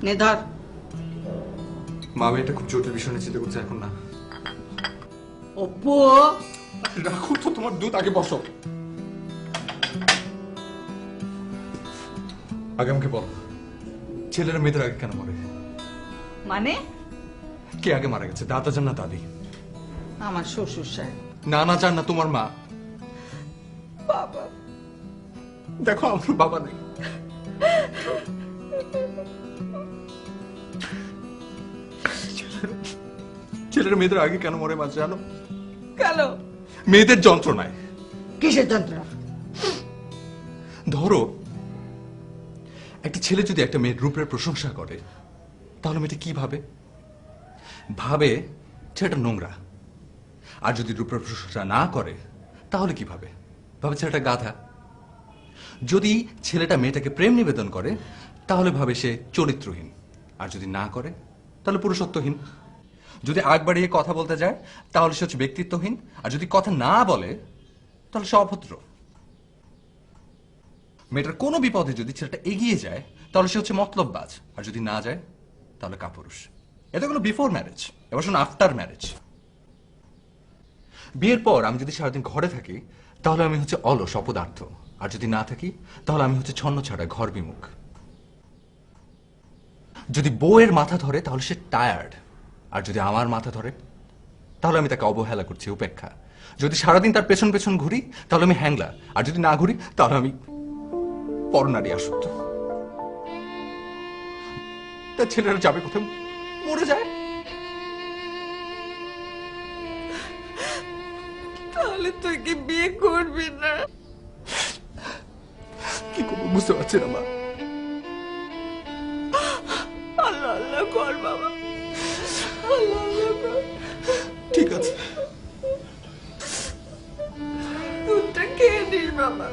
নে ধর। মা, আমি একটা খুব জটিল বিষয় নিয়ে চিন্তা করছি এখন না। অপু, রাখো তো তোমার দুধ, আগে বসো। আগে আমাকে বলো, ছেলেরা মেয়েদের আগে কেন মরে? মানে? কে আগে মারা গেছে, দাদা যান না দাদি? আমার শ্বশুর সাহেব। না না, যান না তোমার মা। বাবা, দেখো আমার বাবা নেই। ছেলেরা মেয়েদের আগে কেন মরে মা জানো? কেন? মেয়েদের যন্ত্রণায়। কিসের যন্ত্রণা? ধরো একটা ছেলে যদি একটা মেয়ের রূপের প্রশংসা করে, তাহলে মেয়েটা কি ভাবে? ভাবে ছেলেটা নোংরা। আর যদি রূপের প্রশংসা না করে, তাহলে কি ভাবে? ভাবে ছেলেটা গাধা। যদি ছেলেটা মেয়েটাকে প্রেম নিবেদন করে, তাহলে ভাবে সে চরিত্রহীন। আর যদি না করে, তাহলে পুরুষত্বহীন। যদি আগ বাড়িয়ে কথা বলতে যায়, তাহলে সে হচ্ছে ব্যক্তিত্বহীন। আর যদি কথা না বলে, তাহলে সে অভদ্র। মেয়েটার কোনো বিপদে যদি ছেলেটা এগিয়ে যায়, তাহলে সে হচ্ছে মতলববাজ। আর যদি না যায়, তাহলে কাপুরুষ। এটা হলো বিফোর ম্যারেজ। এবার শোনো আফটার ম্যারেজ। বিয়ের পর আমি যদি সারাদিন ঘরে থাকি, তাহলে আমি হচ্ছে অলস অপদার্থ। আর যদি না থাকি, তাহলে আমি হচ্ছে ছন্ন ছাড়া ঘর বিমুখ। যদি বউয়ের মাথা ধরে, তাহলে সে টায়ার্ড। আর যদি আমার মাথা ধরে, তাহলে আমি তাকে অবহেলা করছি, উপেক্ষা। যদি সারাদিন তার পেছন পেছন ঘুরি, তাহলে আমি হ্যাংলা। আর যদি না ঘুরি, তাহলে আমি পরনারী আসক্ত। তার ছেলেরা যাবে কোথায়? মরে যায়। তাহলে তুই কি বিয়ে করবি না? কি করবো বুঝতে পারছি না মা। আল্লাহ আল্লাহ কর বাবা, আল্লাহ আল্লাহ কর। ঠিক আছে, দুধটা খেয়ে নিস বাবা।